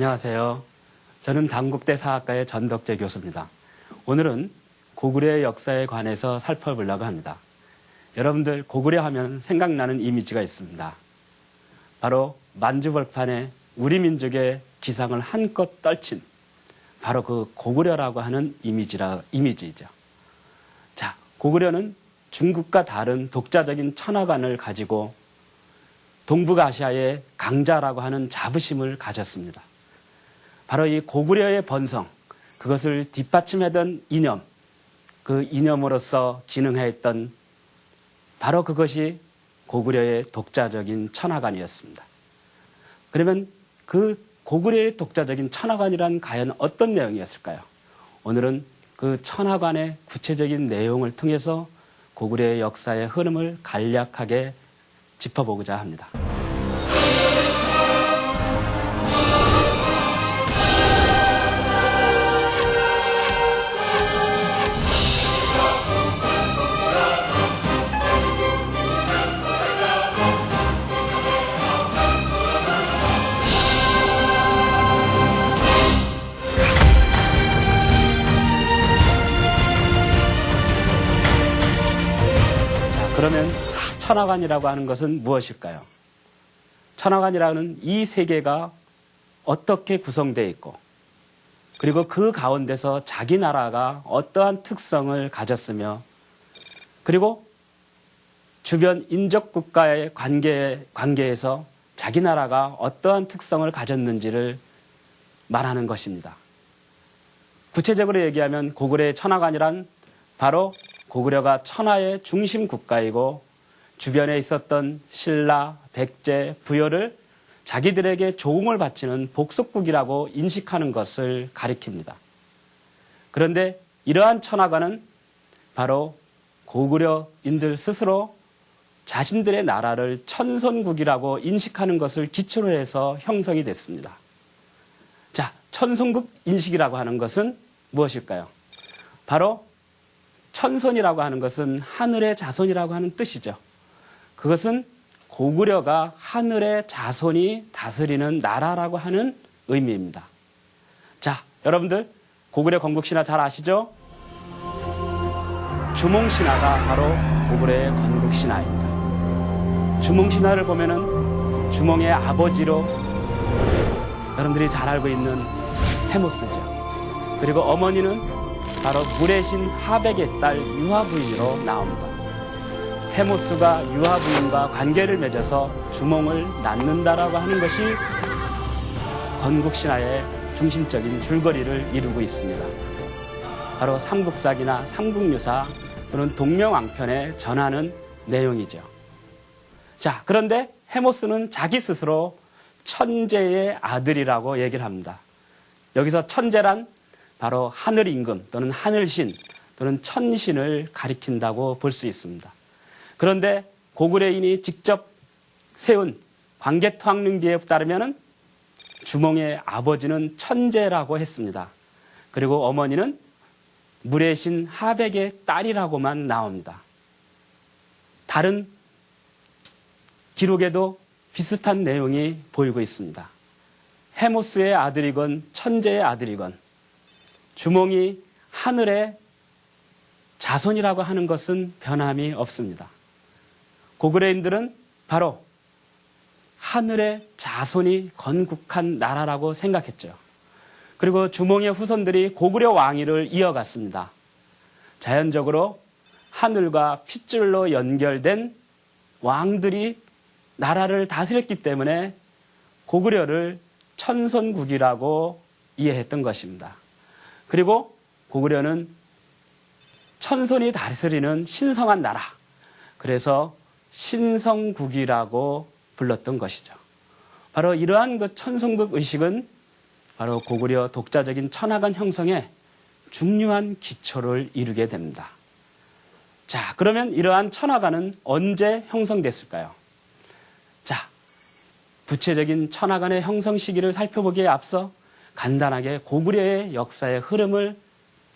안녕하세요. 저는 단국대 사학과의 전덕재 교수입니다. 오늘은 고구려의 역사에 관해서 살펴보려고 합니다. 여러분들 고구려 하면 생각나는 이미지가 있습니다. 바로 만주벌판에 우리 민족의 기상을 한껏 떨친 바로 그 고구려라고 하는 이미지이죠. 자, 고구려는 중국과 다른 독자적인 천하관을 가지고 동북아시아의 강자라고 하는 자부심을 가졌습니다. 바로 이 고구려의 번성, 그것을 뒷받침하던 이념, 그 이념으로서 기능했던 바로 그것이 고구려의 독자적인 천하관이었습니다. 그러면 그 고구려의 독자적인 천하관이란 과연 어떤 내용이었을까요? 오늘은 그 천하관의 구체적인 내용을 통해서 고구려의 역사의 흐름을 간략하게 짚어보고자 합니다. 그러면 천하관이라고 하는 것은 무엇일까요? 천하관이라는 이 세계가 어떻게 구성되어 있고 그리고 그 가운데서 자기 나라가 어떠한 특성을 가졌으며 그리고 주변 인접국가의 관계에서 자기 나라가 어떠한 특성을 가졌는지를 말하는 것입니다. 구체적으로 얘기하면 고구려의 천하관이란 바로 고구려가 천하의 중심 국가이고 주변에 있었던 신라, 백제, 부여를 자기들에게 조공을 바치는 복속국이라고 인식하는 것을 가리킵니다. 그런데 이러한 천하관은 바로 고구려인들 스스로 자신들의 나라를 천손국이라고 인식하는 것을 기초로 해서 형성이 됐습니다. 자, 천손국 인식이라고 하는 것은 무엇일까요? 바로 천손이라고 하는 것은 하늘의 자손이라고 하는 뜻이죠. 그것은 고구려가 하늘의 자손이 다스리는 나라라고 하는 의미입니다. 자, 여러분들 고구려 건국신화 잘 아시죠? 주몽신화가 바로 고구려의 건국신화입니다. 주몽신화를 보면은 주몽의 아버지로 여러분들이 잘 알고 있는 해모스죠. 그리고 어머니는 바로 물의 신 하백의 딸 유화부인으로 나옵니다. 해모스가 유화부인과 관계를 맺어서 주몽을 낳는다라고 하는 것이 건국신화의 중심적인 줄거리를 이루고 있습니다. 바로 삼국사기나 삼국유사 또는 동명왕편에 전하는 내용이죠. 자, 그런데 해모스는 자기 스스로 천재의 아들이라고 얘기를 합니다. 여기서 천재란 바로 하늘임금 또는 하늘신 또는 천신을 가리킨다고 볼 수 있습니다. 그런데 고구려인이 직접 세운 광개토학릉기에 따르면 주몽의 아버지는 천재라고 했습니다. 그리고 어머니는 물의 신 하백의 딸이라고만 나옵니다. 다른 기록에도 비슷한 내용이 보이고 있습니다. 해모스의 아들이건 천재의 아들이건 주몽이 하늘의 자손이라고 하는 것은 변함이 없습니다. 고구려인들은 바로 하늘의 자손이 건국한 나라라고 생각했죠. 그리고 주몽의 후손들이 고구려 왕위를 이어갔습니다. 자연적으로 하늘과 핏줄로 연결된 왕들이 나라를 다스렸기 때문에 고구려를 천손국이라고 이해했던 것입니다. 그리고 고구려는 천손이 다스리는 신성한 나라, 그래서 신성국이라고 불렀던 것이죠. 바로 이러한 그 천손국 의식은 바로 고구려 독자적인 천하관 형성에 중요한 기초를 이루게 됩니다. 자, 그러면 이러한 천하관은 언제 형성됐을까요? 자, 구체적인 천하관의 형성 시기를 살펴보기에 앞서 간단하게 고구려의 역사의 흐름을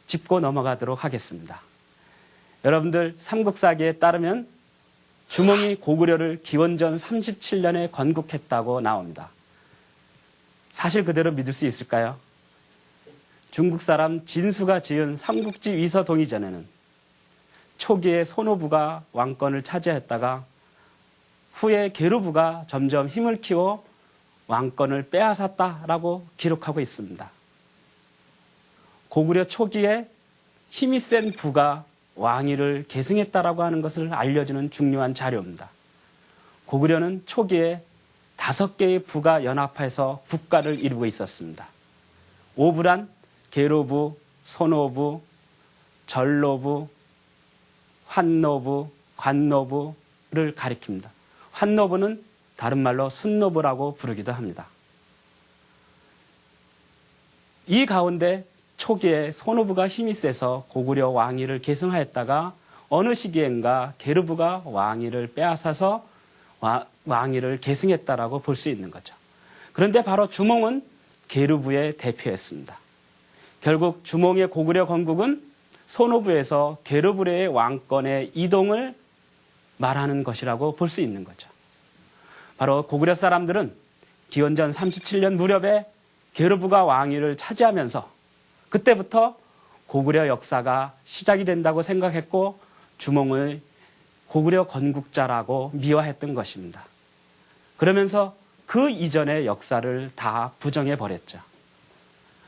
짚고 넘어가도록 하겠습니다. 여러분들 삼국사기에 따르면 주몽이 고구려를 기원전 37년에 건국했다고 나옵니다. 사실 그대로 믿을 수 있을까요? 중국 사람 진수가 지은 삼국지 위서 동의전에는 초기에 손오부가 왕권을 차지했다가 후에 게르부가 점점 힘을 키워 왕권을 빼앗았다라고 기록하고 있습니다. 고구려 초기에 힘이 센 부가 왕위를 계승했다라고 하는 것을 알려주는 중요한 자료입니다. 고구려는 초기에 5개의 부가 연합해서 국가를 이루고 있었습니다. 오부란 계로부, 손오부, 전로부, 환노부, 관노부를 가리킵니다. 환노부는 다른 말로 순노부라고 부르기도 합니다. 이 가운데 초기에 손오부가 힘이 세서 고구려 왕위를 계승하였다가 어느 시기엔가 게르부가 왕위를 빼앗아서 왕위를 계승했다라고 볼 수 있는 거죠. 그런데 바로 주몽은 게르부의 대표였습니다. 결국 주몽의 고구려 건국은 손오부에서 게르부의 왕권의 이동을 말하는 것이라고 볼 수 있는 거죠. 바로 고구려 사람들은 기원전 37년 무렵에 게르부가 왕위를 차지하면서 그때부터 고구려 역사가 시작이 된다고 생각했고 주몽을 고구려 건국자라고 미화했던 것입니다. 그러면서 그 이전의 역사를 다 부정해버렸죠.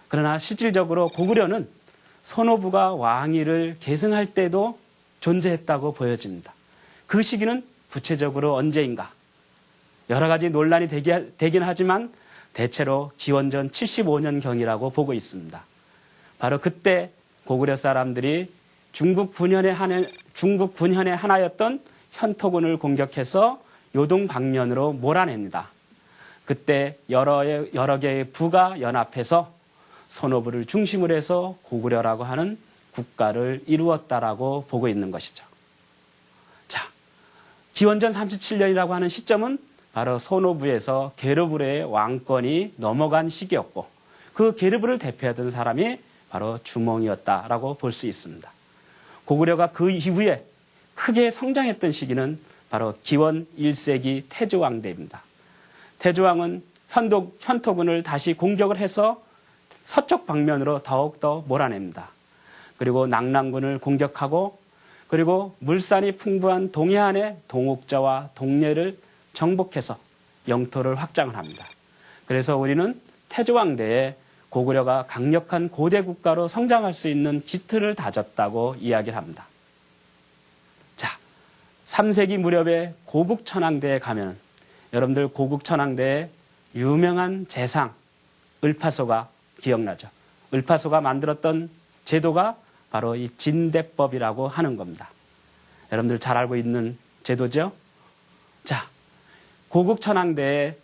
그러나 실질적으로 고구려는 손오부가 왕위를 계승할 때도 존재했다고 보여집니다. 그 시기는 구체적으로 언제인가? 여러 가지 논란이 되긴 하지만 대체로 기원전 75년경이라고 보고 있습니다. 바로 그때 고구려 사람들이 중국 분현의 하나였던 현토군을 공격해서 요동 방면으로 몰아냅니다. 그때 여러 개의 부가 연합해서 손오부를 중심으로 해서 고구려라고 하는 국가를 이루었다라고 보고 있는 것이죠. 자, 기원전 37년이라고 하는 시점은 바로 손오부에서 게르부의 왕권이 넘어간 시기였고 그 게르부를 대표하던 사람이 바로 주몽이었다라고 볼 수 있습니다. 고구려가 그 이후에 크게 성장했던 시기는 바로 기원 1세기 태조왕대입니다. 태조왕은 현토군을 다시 공격을 해서 서쪽 방면으로 더욱더 몰아냅니다. 그리고 낙랑군을 공격하고 그리고 물산이 풍부한 동해안의 동옥자와 동래를 정복해서 영토를 확장을 합니다. 그래서 우리는 태조왕대에 고구려가 강력한 고대 국가로 성장할 수 있는 기틀을 다졌다고 이야기를 합니다. 자, 3세기 무렵에 고국천왕대에 가면 여러분들 고국천왕대에 유명한 재상 을파소가 기억나죠? 을파소가 만들었던 제도가 바로 이 진대법이라고 하는 겁니다. 여러분들 잘 알고 있는 제도죠? 자, 고국천왕대에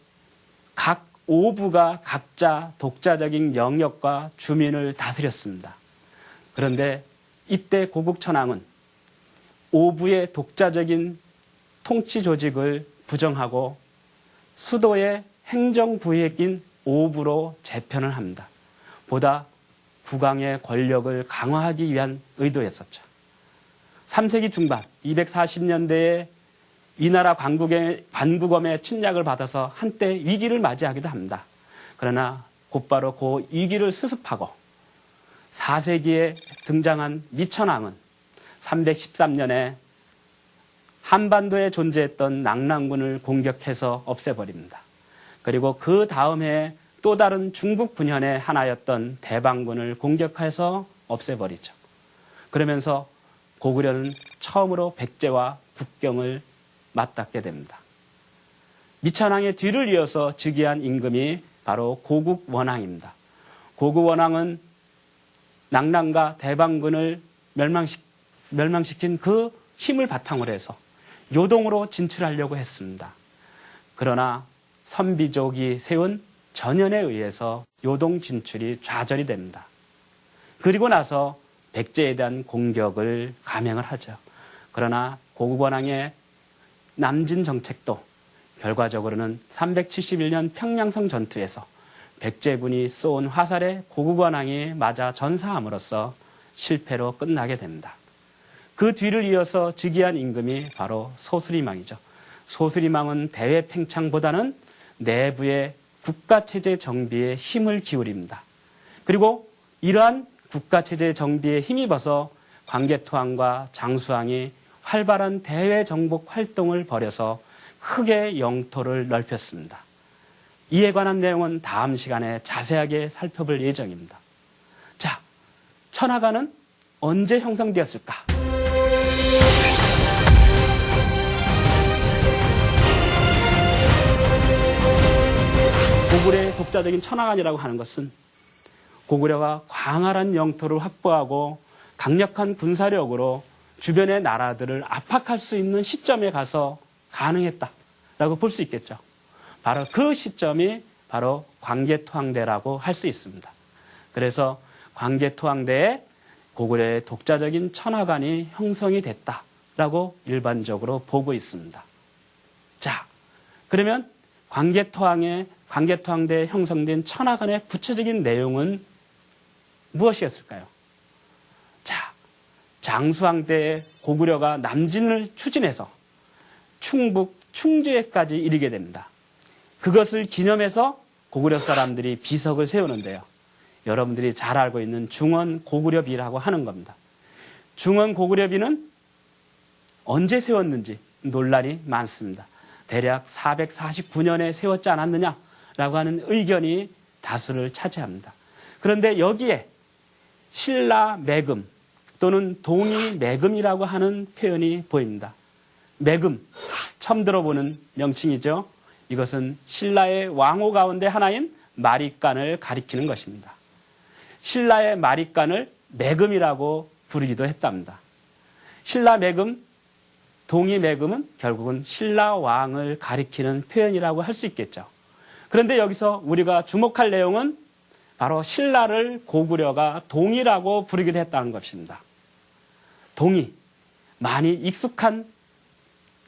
각 5부가 각자 독자적인 영역과 주민을 다스렸습니다. 그런데 이때 고국천왕은 5부의 독자적인 통치 조직을 부정하고 수도의 행정부획인 5부로 재편을 합니다. 보다 국왕의 권력을 강화하기 위한 의도였었죠. 3세기 중반 240년대에 위나라 관국엄의 침략을 받아서 한때 위기를 맞이하기도 합니다. 그러나 곧바로 그 위기를 수습하고 4세기에 등장한 미천왕은 313년에 한반도에 존재했던 낙랑군을 공격해서 없애버립니다. 그리고 그 다음 해에 또 다른 중국 분현의 하나였던 대방군을 공격해서 없애버리죠. 그러면서 고구려는 처음으로 백제와 국경을 맞닿게 됩니다. 미천왕의 뒤를 이어서 즉위한 임금이 바로 고국원왕입니다. 고국원왕은 낙랑과 대방군을 멸망시킨 그 힘을 바탕으로 해서 요동으로 진출하려고 했습니다. 그러나 선비족이 세운 전연에 의해서 요동 진출이 좌절이 됩니다. 그리고 나서 백제에 대한 공격을 감행을 하죠. 그러나 고국원왕의 남진 정책도 결과적으로는 371년 평양성 전투에서 백제군이 쏜 화살에 고국원왕이 맞아 전사함으로써 실패로 끝나게 됩니다. 그 뒤를 이어서 즉위한 임금이 바로 소수리망이죠. 소수리망은 대외 팽창보다는 내부의 국가체제 정비에 힘을 기울입니다. 그리고 이러한 국가체제 정비에 힘입어서 광개토왕과 장수왕이 활발한 대외정복 활동을 벌여서 크게 영토를 넓혔습니다. 이에 관한 내용은 다음 시간에 자세하게 살펴볼 예정입니다. 자, 천하관은 언제 형성되었을까? 고구려의 독자적인 천하관이라고 하는 것은 고구려가 광활한 영토를 확보하고 강력한 군사력으로 주변의 나라들을 압박할 수 있는 시점에 가서 가능했다라고 볼 수 있겠죠. 바로 그 시점이 바로 광개토항대라고 할 수 있습니다. 그래서 광개토항대에 고구려의 독자적인 천하관이 형성이 됐다라고 일반적으로 보고 있습니다. 자, 그러면 광개토항대에 형성된 천하관의 구체적인 내용은 무엇이었을까요? 자, 장수왕 때에 고구려가 남진을 추진해서 충북, 충주에까지 이르게 됩니다. 그것을 기념해서 고구려 사람들이 비석을 세우는데요. 여러분들이 잘 알고 있는 중원 고구려비라고 하는 겁니다. 중원 고구려비는 언제 세웠는지 논란이 많습니다. 대략 449년에 세웠지 않았느냐라고 하는 의견이 다수를 차지합니다. 그런데 여기에 신라매금 또는 동이매금이라고 하는 표현이 보입니다. 매금, 처음 들어보는 명칭이죠. 이것은 신라의 왕호 가운데 하나인 마립간을 가리키는 것입니다. 신라의 마립간을 매금이라고 부르기도 했답니다. 신라매금, 동이매금은 결국은 신라왕을 가리키는 표현이라고 할 수 있겠죠. 그런데 여기서 우리가 주목할 내용은 바로 신라를 고구려가 동이라고 부르기도 했다는 것입니다. 동이, 많이 익숙한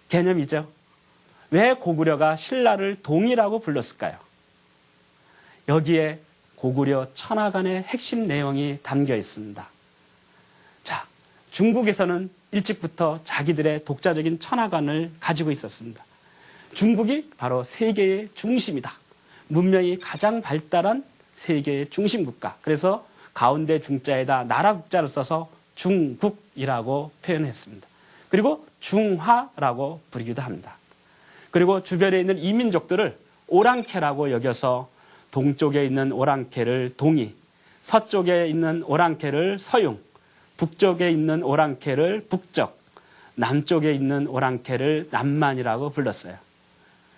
개념이죠. 왜 고구려가 신라를 동이라고 불렀을까요? 여기에 고구려 천하관의 핵심 내용이 담겨 있습니다. 자, 중국에서는 일찍부터 자기들의 독자적인 천하관을 가지고 있었습니다. 중국이 바로 세계의 중심이다. 문명이 가장 발달한 세계의 중심 국가. 그래서 가운데 중자에다 나라 국자를 써서 중국이라고 표현했습니다. 그리고 중화라고 부르기도 합니다. 그리고 주변에 있는 이민족들을 오랑캐라고 여겨서 동쪽에 있는 오랑캐를 동이, 서쪽에 있는 오랑캐를 서융, 북쪽에 있는 오랑캐를 북적, 남쪽에 있는 오랑캐를 남만이라고 불렀어요.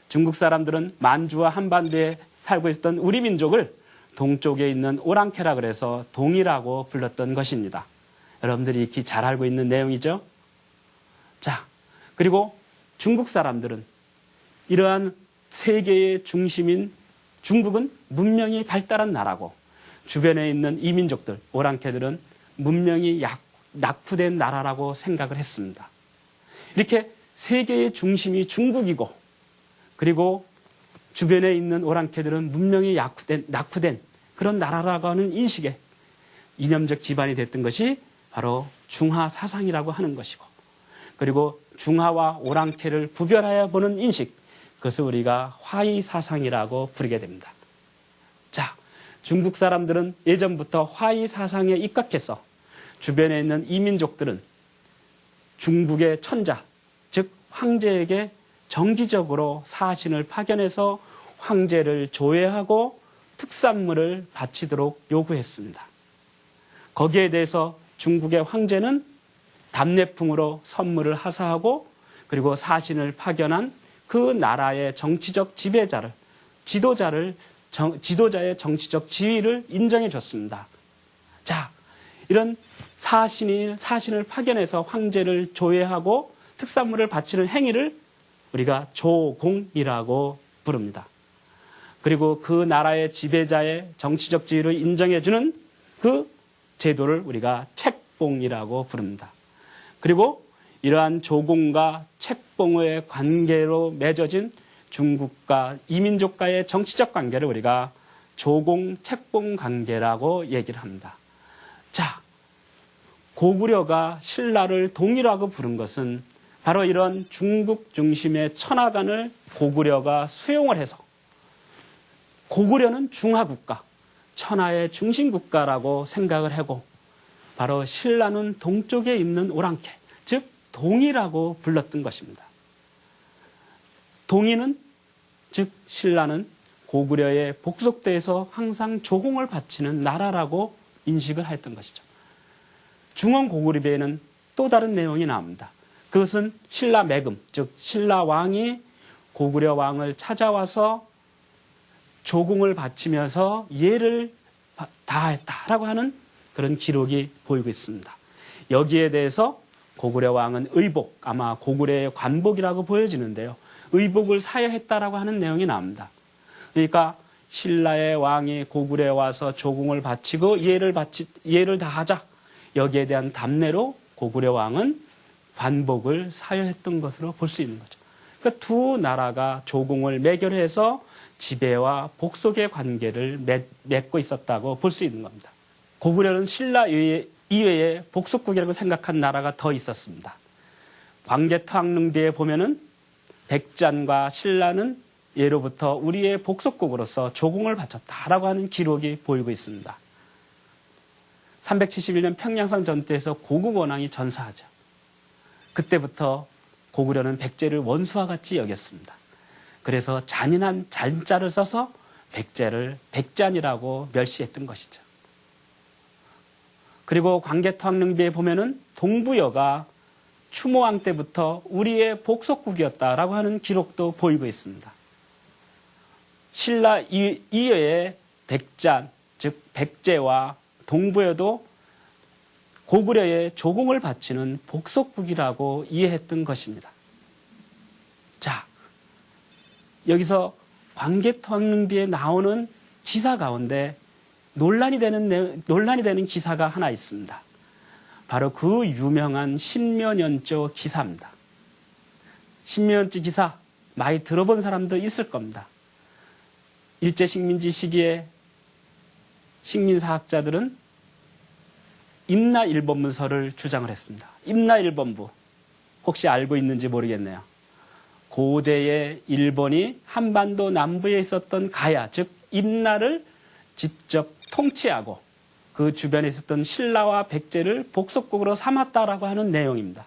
중국 사람들은 만주와 한반도에 살고 있었던 우리 민족을 동쪽에 있는 오랑캐라 그래서 동이라고 불렀던 것입니다. 여러분들이 익히 잘 알고 있는 내용이죠. 자, 그리고 중국 사람들은 이러한 세계의 중심인 중국은 문명이 발달한 나라고 주변에 있는 이민족들, 오랑캐들은 문명이 낙후된 나라라고 생각을 했습니다. 이렇게 세계의 중심이 중국이고 그리고 주변에 있는 오랑캐들은 문명이 낙후된 그런 나라라고 하는 인식에 이념적 기반이 됐던 것이 바로 중화 사상이라고 하는 것이고 그리고 중화와 오랑캐를 구별하여 보는 인식, 그것을 우리가 화이 사상이라고 부르게 됩니다. 자, 중국 사람들은 예전부터 화이 사상에 입각해서 주변에 있는 이민족들은 중국의 천자, 즉 황제에게 정기적으로 사신을 파견해서 황제를 조회하고 특산물을 바치도록 요구했습니다. 거기에 대해서 중국의 황제는 답례품으로 선물을 하사하고 그리고 사신을 파견한 그 나라의 정치적 지배자를, 지도자의 정치적 지위를 인정해 줬습니다. 자, 이런 사신을 파견해서 황제를 조회하고 특산물을 바치는 행위를 우리가 조공이라고 부릅니다. 그리고 그 나라의 지배자의 정치적 지위를 인정해주는 그 제도를 우리가 책봉이라고 부릅니다. 그리고 이러한 조공과 책봉의 관계로 맺어진 중국과 이민족과의 정치적 관계를 우리가 조공, 책봉 관계라고 얘기를 합니다. 자, 고구려가 신라를 동이라고 부른 것은 바로 이런 중국 중심의 천하관을 고구려가 수용을 해서 고구려는 중하국가, 천하의 중심국가라고 생각을 하고 바로 신라는 동쪽에 있는 오랑캐, 즉 동이라고 불렀던 것입니다. 동이는, 즉 신라는 고구려의 복속대에서 항상 조공을 바치는 나라라고 인식을 했던 것이죠. 중원고구려배에는 또 다른 내용이 나옵니다. 그것은 신라 매금, 즉 신라 왕이 고구려 왕을 찾아와서 조공을 바치면서 예를 다했다라고 하는 그런 기록이 보이고 있습니다. 여기에 대해서 고구려 왕은 의복, 아마 고구려의 관복이라고 보여지는데요. 의복을 사여했다라고 하는 내용이 나옵니다. 그러니까 신라의 왕이 고구려에 와서 조공을 바치고 예를 다하자, 여기에 대한 답례로 고구려 왕은 관복을 사여했던 것으로 볼 수 있는 거죠. 그러니까 두 나라가 조공을 매결해서 지배와 복속의 관계를 맺고 있었다고 볼 수 있는 겁니다. 고구려는 신라 이외에 복속국이라고 생각한 나라가 더 있었습니다. 광개토항릉비에 보면은 백잔과 신라는 예로부터 우리의 복속국으로서 조공을 바쳤다라고 하는 기록이 보이고 있습니다. 371년 평양성 전투에서 고국 원왕이 전사하죠. 그때부터 고구려는 백제를 원수와 같이 여겼습니다. 그래서 잔인한 잔자를 써서 백제를 백잔이라고 멸시했던 것이죠. 그리고 광개토항릉비에 보면은 동부여가 추모왕 때부터 우리의 복속국이었다라고 하는 기록도 보이고 있습니다. 신라 이외의 백잔, 즉 백제와 동부여도 고구려의 조공을 바치는 복속국이라고 이해했던 것입니다. 자, 여기서 광개토항릉비에 나오는 기사 가운데 논란이 되는 기사가 하나 있습니다. 바로 그 유명한 신묘년조 기사입니다. 신묘년조 기사 많이 들어본 사람도 있을 겁니다. 일제식민지 시기에 식민사학자들은 임나일본문서를 주장을 했습니다. 임나일본부, 혹시 알고 있는지 모르겠네요. 고대의 일본이 한반도 남부에 있었던 가야, 즉 임나를 직접 통치하고 그 주변에 있었던 신라와 백제를 복속국으로 삼았다라고 하는 내용입니다.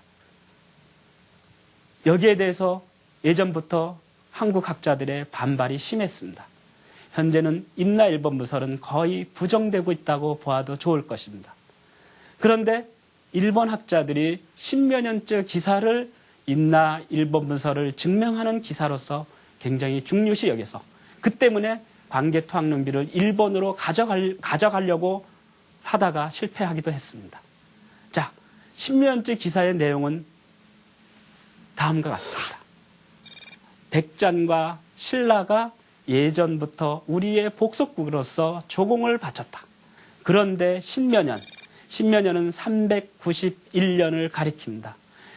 여기에 대해서 예전부터 한국 학자들의 반발이 심했습니다. 현재는 임나일본문서는 거의 부정되고 있다고 보아도 좋을 것입니다. 그런데 일본 학자들이 신묘년조 기사를 임나일본문서를 증명하는 기사로서 굉장히 중요시 여겨서 그 때문에 광개토항릉비를 일본으로 가져가려고 하다가 실패하기도 했습니다. 자, 신묘년조 기사의 내용은 다음과 같습니다. 백잔과 신라가 예전부터 우리의 복속국으로서 조공을 바쳤다. 그런데 신묘년은 391년을 가리킵니다.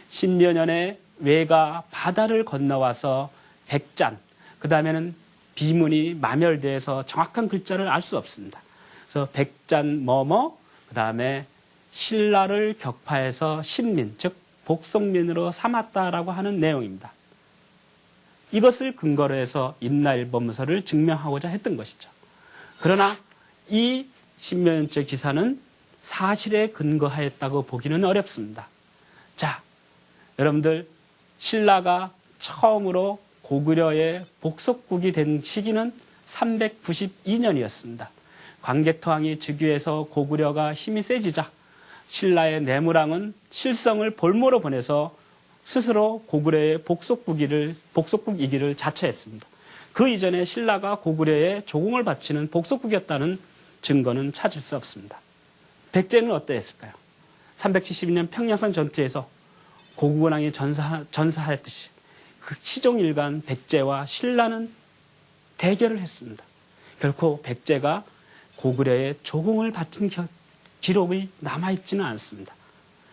신묘년에 왜가 바다를 건너와서 백잔, 그 다음에는 비문이 마멸돼서 정확한 글자를 알 수 없습니다. 그래서 백잔 뭐뭐, 그 다음에 신라를 격파해서 신민, 즉 복속민으로 삼았다라고 하는 내용입니다. 이것을 근거로 해서 임나일본문서를 증명하고자 했던 것이죠. 그러나 이 신묘년조 기사는 사실에 근거하였다고 보기는 어렵습니다. 자, 여러분들, 신라가 처음으로 고구려의 복속국이 된 시기는 392년이었습니다. 광개토왕이 즉위해서 고구려가 힘이 세지자 신라의 내무랑은 실성을 볼모로 보내서 스스로 고구려의 복속국이기를 자처했습니다. 그 이전에 신라가 고구려에 조공을 바치는 복속국이었다는 증거는 찾을 수 없습니다. 백제는 어떠했을까요? 372년 평양성 전투에서 고구원왕이 전사하였듯이 그 시종일관 백제와 신라는 대결을 했습니다. 결코 백제가 고구려에 조공을 바친 기록이 남아있지는 않습니다.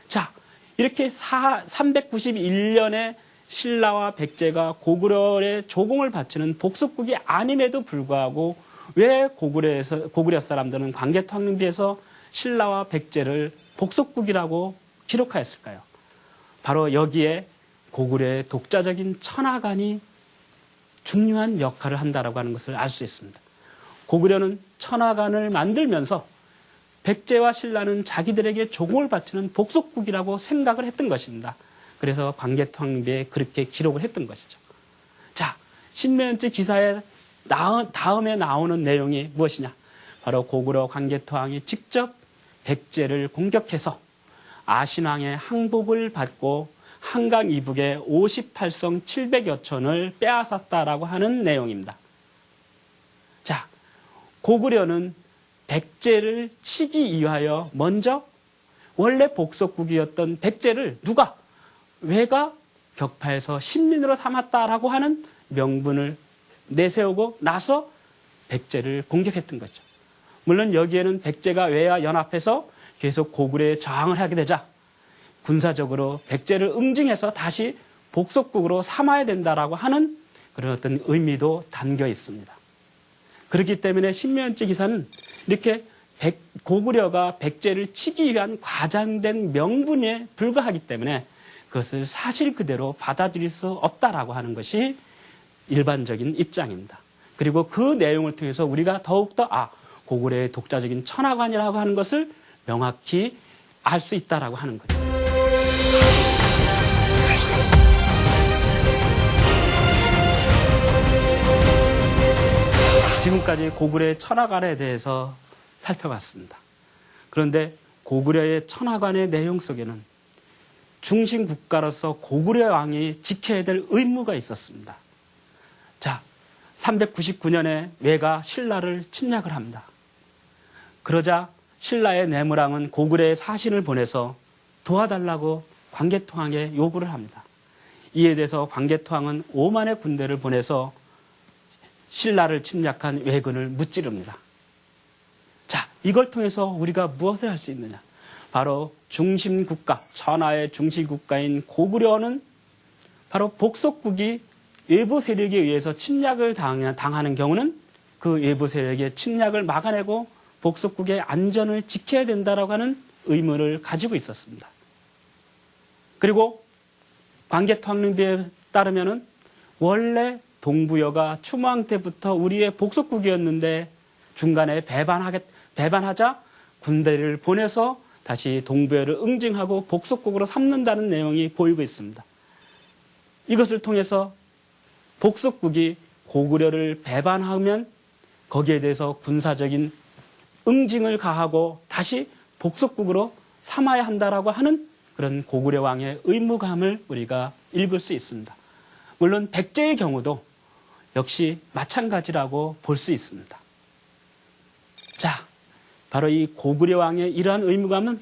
자, 이렇게 391년에 신라와 백제가 고구려에 조공을 바치는 복속국이 아님에도 불구하고 왜 고구려 사람들은 광개토항릉비에서 신라와 백제를 복속국이라고 기록하였을까요? 바로 여기에 고구려의 독자적인 천하관이 중요한 역할을 한다라고 하는 것을 알 수 있습니다. 고구려는 천하관을 만들면서 백제와 신라는 자기들에게 조공을 바치는 복속국이라고 생각을 했던 것입니다. 그래서 광개토왕비에 그렇게 기록을 했던 것이죠. 자, 신묘연지 기사에 다음에 나오는 내용이 무엇이냐? 바로 고구려 광개토왕이 직접 백제를 공격해서 아신왕의 항복을 받고 한강 이북의 58성 700여 촌을 빼앗았다라고 하는 내용입니다. 자, 고구려는 백제를 치기 위하여 먼저 원래 복속국이었던 백제를 누가 왜가 격파해서 신민으로 삼았다라고 하는 명분을 내세우고 나서 백제를 공격했던 거죠. 물론 여기에는 백제가 왜와 연합해서 계속 고구려에 저항을 하게 되자 군사적으로 백제를 응징해서 다시 복속국으로 삼아야 된다라고 하는 그런 어떤 의미도 담겨 있습니다. 그렇기 때문에 신묘연지 기사는 이렇게 고구려가 백제를 치기 위한 과장된 명분에 불과하기 때문에 그것을 사실 그대로 받아들일 수 없다라고 하는 것이 일반적인 입장입니다. 그리고 그 내용을 통해서 우리가 더욱더 고구려의 독자적인 천하관이라고 하는 것을 명확히 알 수 있다라고 하는 거죠. 지금까지 고구려의 천하관에 대해서 살펴봤습니다. 그런데 고구려의 천하관의 내용 속에는 중심 국가로서 고구려 왕이 지켜야 될 의무가 있었습니다. 자, 399년에 왜가 신라를 침략을 합니다. 그러자 신라의 내무랑은 고구려의 사신을 보내서 도와달라고 광개토왕에 요구를 합니다. 이에 대해서 광개토왕은 5만의 군대를 보내서 신라를 침략한 왜군을 무찌릅니다. 자, 이걸 통해서 우리가 무엇을 할 수 있느냐? 바로 중심국가, 천하의 중심국가인 고구려는 바로 복속국이 외부 세력에 의해서 침략을 당하는 경우는 그 외부 세력의 침략을 막아내고 복속국의 안전을 지켜야 된다라고 하는 의무를 가지고 있었습니다. 그리고 광개토왕릉비에 따르면은 원래 동부여가 추모왕 때부터 우리의 복속국이었는데 중간에 배반하자 군대를 보내서 다시 동부여를 응징하고 복속국으로 삼는다는 내용이 보이고 있습니다. 이것을 통해서 복속국이 고구려를 배반하면 거기에 대해서 군사적인 응징을 가하고 다시 복속국으로 삼아야 한다라고 하는 그런 고구려 왕의 의무감을 우리가 읽을 수 있습니다. 물론 백제의 경우도 역시 마찬가지라고 볼 수 있습니다. 자, 바로 이 고구려 왕의 이러한 의무감은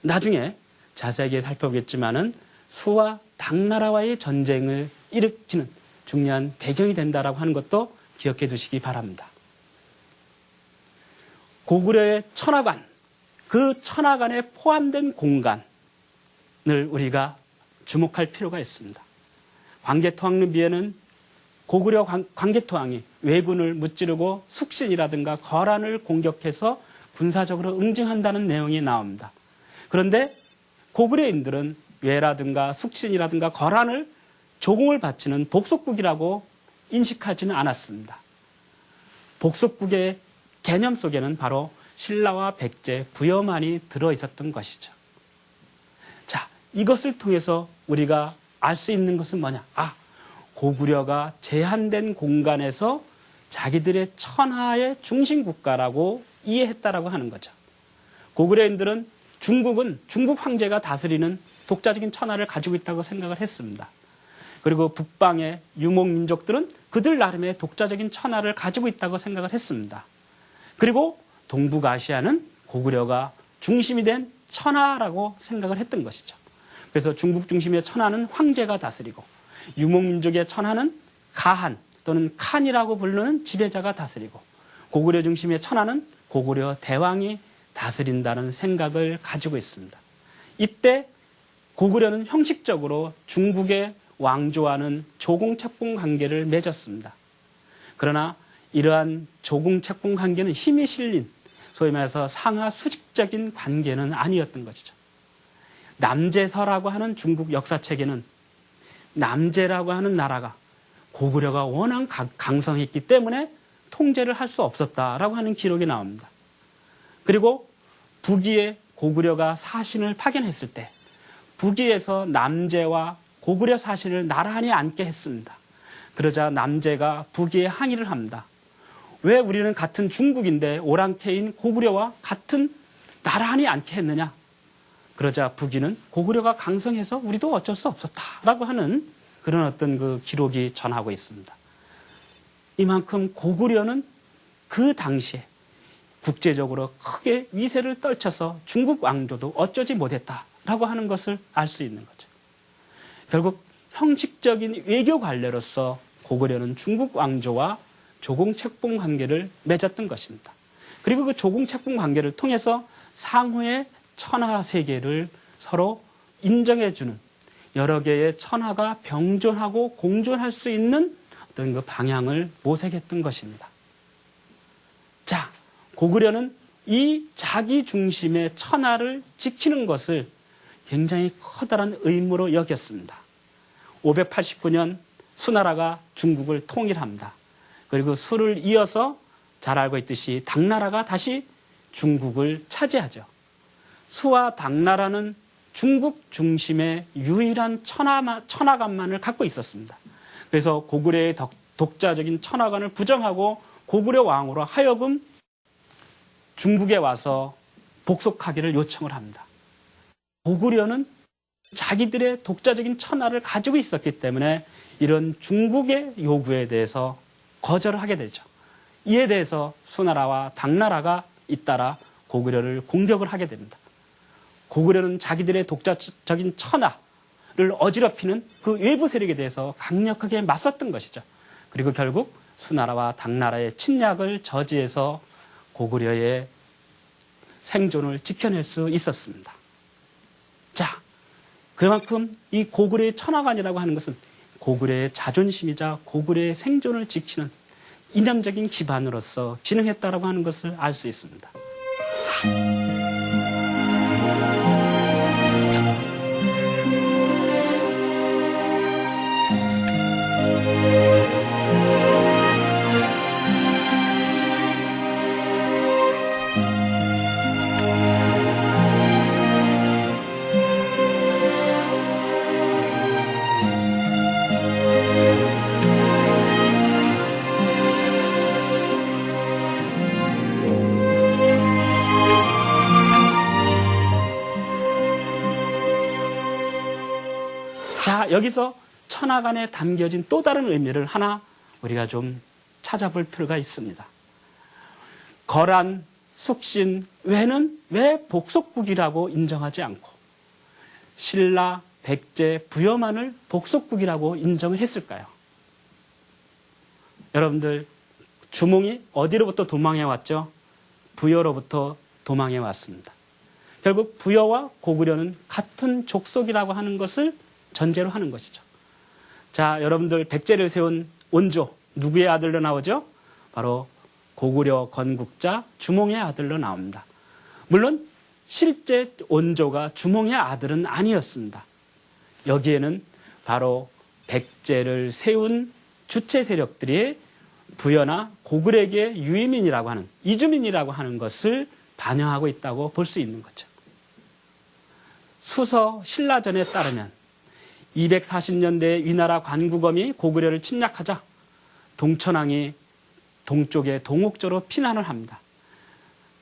나중에 자세하게 살펴보겠지만은 수와 당나라와의 전쟁을 일으키는 중요한 배경이 된다라고 하는 것도 기억해 두시기 바랍니다. 고구려의 천하관, 그 천하관에 포함된 공간을 우리가 주목할 필요가 있습니다. 광개토왕릉비에는 고구려 광개토왕이 왜군을 무찌르고 숙신이라든가 거란을 공격해서 군사적으로 응징한다는 내용이 나옵니다. 그런데 고구려인들은 왜라든가 숙신이라든가 거란을 조공을 바치는 복속국이라고 인식하지는 않았습니다. 복속국의 개념 속에는 바로 신라와 백제, 부여만이 들어있었던 것이죠. 자, 이것을 통해서 우리가 알 수 있는 것은 뭐냐? 고구려가 제한된 공간에서 자기들의 천하의 중심국가라고 이해했다라고 하는 거죠. 고구려인들은 중국 황제가 다스리는 독자적인 천하를 가지고 있다고 생각을 했습니다. 그리고 북방의 유목민족들은 그들 나름의 독자적인 천하를 가지고 있다고 생각을 했습니다. 그리고 동북아시아는 고구려가 중심이 된 천하라고 생각을 했던 것이죠. 그래서 중국 중심의 천하는 황제가 다스리고 유목민족의 천하는 가한 또는 칸이라고 부르는 지배자가 다스리고 고구려 중심의 천하는 고구려 대왕이 다스린다는 생각을 가지고 있습니다. 이때 고구려는 형식적으로 중국의 왕조와는 조공책공 관계를 맺었습니다. 그러나 이러한 조공책공 관계는 힘이 실린 소위 말해서 상하 수직적인 관계는 아니었던 것이죠. 남제서라고 하는 중국 역사책에는 남제라고 하는 나라가 고구려가 워낙 강성했기 때문에 통제를 할 수 없었다라고 하는 기록이 나옵니다. 그리고 북위에 고구려가 사신을 파견했을 때 북위에서 남제와 고구려 사신을 나란히 앉게 했습니다. 그러자 남제가 북위에 항의를 합니다. 왜 우리는 같은 중국인데 오랑캐인 고구려와 같은 나란히 앉게 했느냐? 그러자 북위는 고구려가 강성해서 우리도 어쩔 수 없었다라고 하는 그런 어떤 그 기록이 전하고 있습니다. 이만큼 고구려는 그 당시에 국제적으로 크게 위세를 떨쳐서 중국 왕조도 어쩌지 못했다라고 하는 것을 알 수 있는 거죠. 결국 형식적인 외교 관례로서 고구려는 중국 왕조와 조공책봉 관계를 맺었던 것입니다. 그리고 그 조공책봉 관계를 통해서 상호의 천하 세계를 서로 인정해주는 여러 개의 천하가 병존하고 공존할 수 있는 어떤 그 방향을 모색했던 것입니다. 자, 고구려는 이 자기 중심의 천하를 지키는 것을 굉장히 커다란 의무로 여겼습니다. 589년 수나라가 중국을 통일합니다. 그리고 수를 이어서 잘 알고 있듯이 당나라가 다시 중국을 차지하죠. 수와 당나라는 중국 중심의 유일한 천하관만을 갖고 있었습니다. 그래서 고구려의 독자적인 천하관을 부정하고 고구려 왕으로 하여금 중국에 와서 복속하기를 요청을 합니다. 고구려는 자기들의 독자적인 천하를 가지고 있었기 때문에 이런 중국의 요구에 대해서 거절을 하게 되죠. 이에 대해서 수나라와 당나라가 잇따라 고구려를 공격을 하게 됩니다. 고구려는 자기들의 독자적인 천하를 어지럽히는 그 외부 세력에 대해서 강력하게 맞섰던 것이죠. 그리고 결국 수나라와 당나라의 침략을 저지해서 고구려의 생존을 지켜낼 수 있었습니다. 자, 그만큼 이 고구려의 천하관이라고 하는 것은 고구려의 자존심이자 고구려의 생존을 지키는 이념적인 기반으로서 진행했다라고 하는 것을 알 수 있습니다. 자, 여기서 천하관에 담겨진 또 다른 의미를 하나 우리가 좀 찾아볼 필요가 있습니다. 거란, 숙신 외는 왜 복속국이라고 인정하지 않고 신라, 백제, 부여만을 복속국이라고 인정을 했을까요? 여러분들, 주몽이 어디로부터 도망해 왔죠? 부여로부터 도망해 왔습니다. 결국 부여와 고구려는 같은 족속이라고 하는 것을 전제로 하는 것이죠. 자, 여러분들 백제를 세운 원조 누구의 아들로 나오죠? 바로 고구려 건국자 주몽의 아들로 나옵니다. 물론 실제 원조가 주몽의 아들은 아니었습니다. 여기에는 바로 백제를 세운 주체 세력들이 부여나 고구려계 유이민이라고 하는 이주민이라고 하는 것을 반영하고 있다고 볼 수 있는 거죠. 수서 신라전에 따르면 240년대 위나라 관구검이 고구려를 침략하자 동천왕이 동쪽의 동옥조로 피난을 합니다.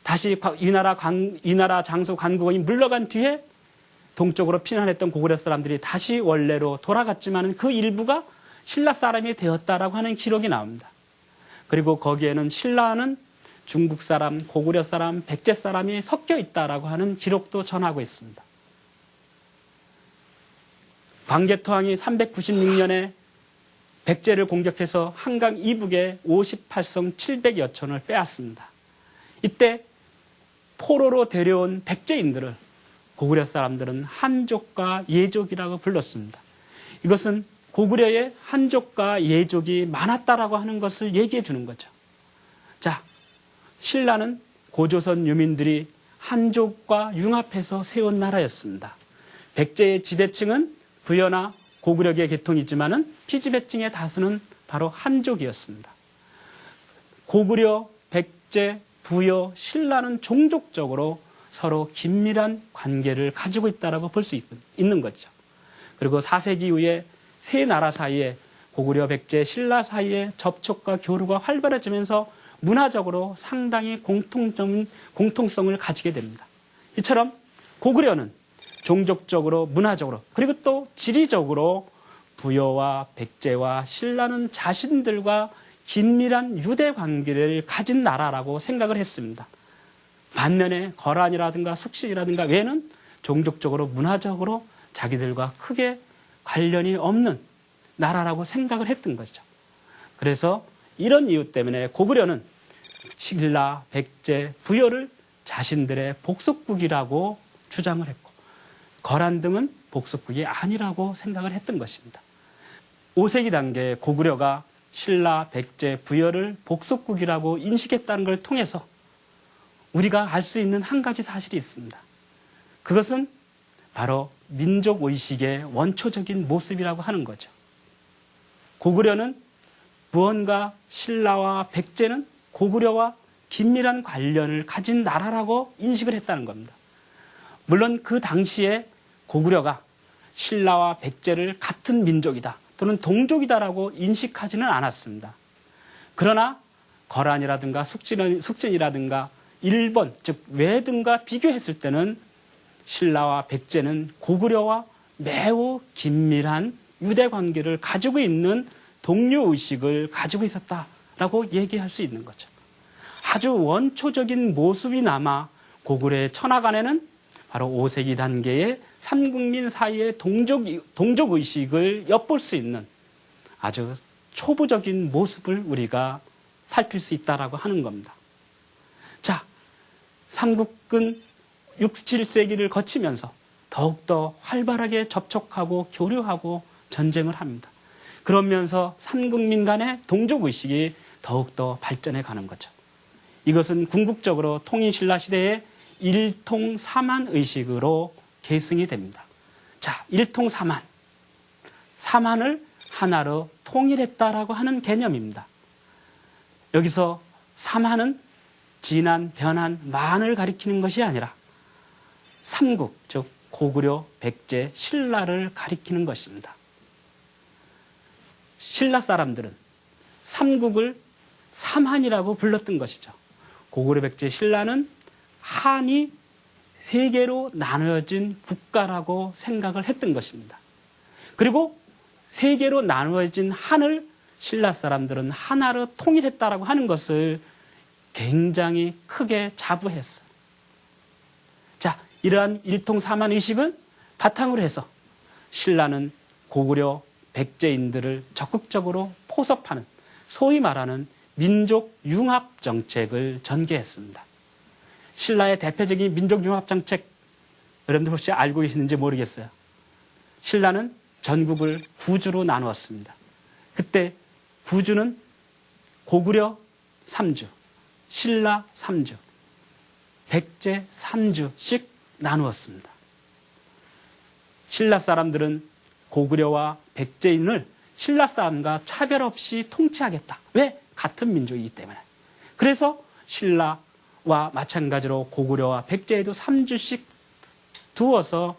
다시 위나라 장수 관구검이 물러간 뒤에 동쪽으로 피난했던 고구려 사람들이 다시 원래로 돌아갔지만 그 일부가 신라 사람이 되었다라고 하는 기록이 나옵니다. 그리고 거기에는 신라는 중국 사람, 고구려 사람, 백제 사람이 섞여 있다라고 하는 기록도 전하고 있습니다. 광개토왕이 396년에 백제를 공격해서 한강 이북에 58성 700여 촌을 빼앗습니다. 이때 포로로 데려온 백제인들을 고구려 사람들은 한족과 예족이라고 불렀습니다. 이것은 고구려에 한족과 예족이 많았다라고 하는 것을 얘기해 주는 거죠. 자, 신라는 고조선 유민들이 한족과 융합해서 세운 나라였습니다. 백제의 지배층은 부여나 고구려계 계통이지만은 피지배층의 다수는 바로 한족이었습니다. 고구려, 백제, 부여, 신라는 종족적으로 서로 긴밀한 관계를 가지고 있다고 볼 수 있는 거죠. 그리고 4세기 이후에 세 나라 사이에 고구려, 백제, 신라 사이에 접촉과 교류가 활발해지면서 문화적으로 상당히 공통성을 가지게 됩니다. 이처럼 고구려는 종족적으로, 문화적으로, 그리고 또 지리적으로 부여와 백제와 신라는 자신들과 긴밀한 유대 관계를 가진 나라라고 생각을 했습니다. 반면에 거란이라든가 숙신이라든가 외는 종족적으로, 문화적으로 자기들과 크게 관련이 없는 나라라고 생각을 했던 거죠. 그래서 이런 이유 때문에 고구려는 신라, 백제, 부여를 자신들의 복속국이라고 주장을 했고, 거란 등은 복속국이 아니라고 생각을 했던 것입니다. 5세기 단계에 고구려가 신라, 백제, 부여를 복속국이라고 인식했다는 걸 통해서 우리가 알 수 있는 한 가지 사실이 있습니다. 그것은 바로 민족의식의 원초적인 모습이라고 하는 거죠. 고구려는 무언가 신라와 백제는 고구려와 긴밀한 관련을 가진 나라라고 인식을 했다는 겁니다. 물론 그 당시에 고구려가 신라와 백제를 같은 민족이다 또는 동족이다라고 인식하지는 않았습니다. 그러나 거란이라든가 숙진이라든가 일본, 즉 외 등과 비교했을 때는 신라와 백제는 고구려와 매우 긴밀한 유대 관계를 가지고 있는 동료의식을 가지고 있었다라고 얘기할 수 있는 거죠. 아주 원초적인 모습이 남아 고구려의 천하간에는 바로 5세기 단계의 삼국민 사이의 동족의식을 엿볼 수 있는 아주 초보적인 모습을 우리가 살필 수 있다라고 하는 겁니다. 자, 삼국은 6, 7세기를 거치면서 더욱더 활발하게 접촉하고 교류하고 전쟁을 합니다. 그러면서 삼국민 간의 동족의식이 더욱더 발전해 가는 거죠. 이것은 궁극적으로 통일신라 시대의 일통사만 의식으로 계승이 됩니다. 자, 일통사만. 사만을 하나로 통일했다라고 하는 개념입니다. 여기서 사만은 진한, 변한, 만을 가리키는 것이 아니라 삼국, 즉 고구려, 백제, 신라를 가리키는 것입니다. 신라 사람들은 삼국을 삼한이라고 불렀던 것이죠. 고구려, 백제, 신라는 한이 세 개로 나누어진 국가라고 생각을 했던 것입니다. 그리고 세 개로 나누어진 한을 신라 사람들은 하나로 통일했다라고 하는 것을 굉장히 크게 자부했어요. 자, 이러한 일통사만 의식은 바탕으로 해서 신라는 고구려, 백제인들을 적극적으로 포섭하는 소위 말하는 민족 융합 정책을 전개했습니다. 신라의 대표적인 민족 융합 정책, 여러분들 혹시 알고 계시는지 모르겠어요. 신라는 전국을 9주로 나누었습니다. 그때 9주는 고구려 3주, 신라 3주, 백제 3주씩 나누었습니다. 신라 사람들은 고구려와 백제인을 신라 사람과 차별 없이 통치하겠다. 왜? 같은 민족이기 때문에. 그래서 신라와 마찬가지로 고구려와 백제에도 3주씩 두어서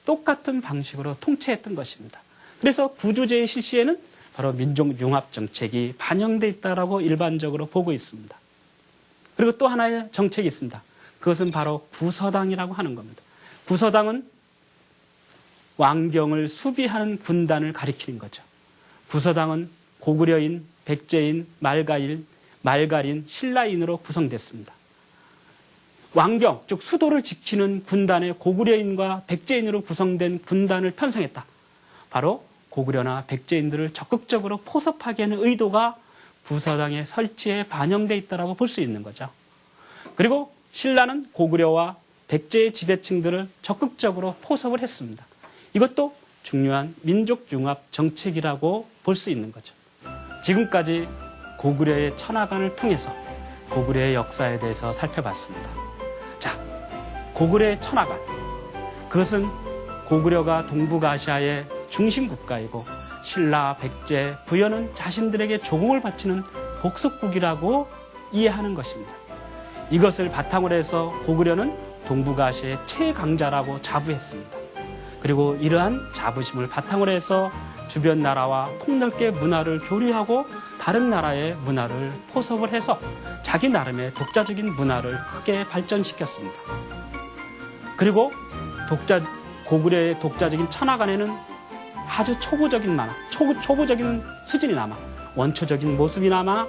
똑같은 방식으로 통치했던 것입니다. 그래서 구주제의 실시에는 바로 민족융합 정책이 반영되어 있다고 일반적으로 보고 있습니다. 그리고 또 하나의 정책이 있습니다. 그것은 바로 구서당이라고 하는 겁니다. 구서당은 왕경을 수비하는 군단을 가리키는 거죠. 구서당은 고구려인, 백제인, 말갈인, 신라인으로 구성됐습니다. 왕경, 즉 수도를 지키는 군단의 고구려인과 백제인으로 구성된 군단을 편성했다. 바로 고구려나 백제인들을 적극적으로 포섭하게 하는 의도가 구서당의 설치에 반영되어 있다고 볼 수 있는 거죠. 그리고 신라는 고구려와 백제의 지배층들을 적극적으로 포섭을 했습니다. 이것도 중요한 민족융합 정책이라고 볼 수 있는 거죠. 지금까지 고구려의 천하간을 통해서 고구려의 역사에 대해서 살펴봤습니다. 자, 고구려의 천하간. 그것은 고구려가 동북아시아의 중심 국가이고 신라, 백제, 부여는 자신들에게 조공을 바치는 복속국이라고 이해하는 것입니다. 이것을 바탕으로 해서 고구려는 동북아시아의 최강자라고 자부했습니다. 그리고 이러한 자부심을 바탕으로 해서 주변 나라와 폭넓게 문화를 교류하고 다른 나라의 문화를 포섭을 해서 자기 나름의 독자적인 문화를 크게 발전시켰습니다. 그리고 고구려의 독자적인 천하관에는 아주 초보적인 만화, 초보적인 수준이 남아 원초적인 모습이 남아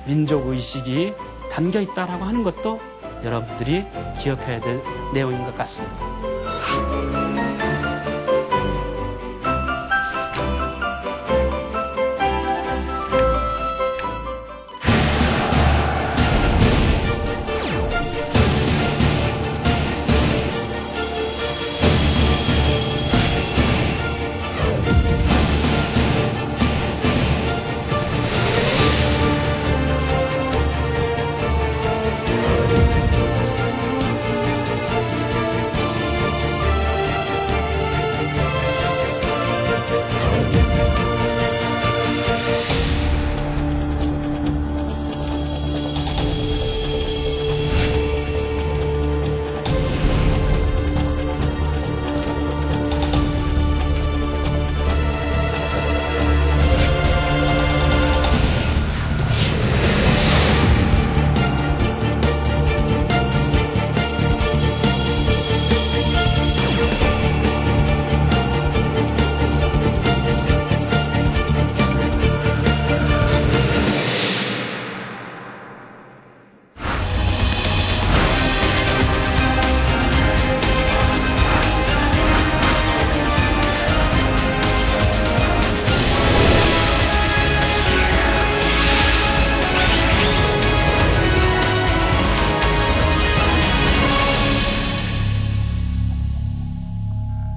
민족의식이 담겨 있다라고 하는 것도 여러분들이 기억해야 될 내용인 것 같습니다.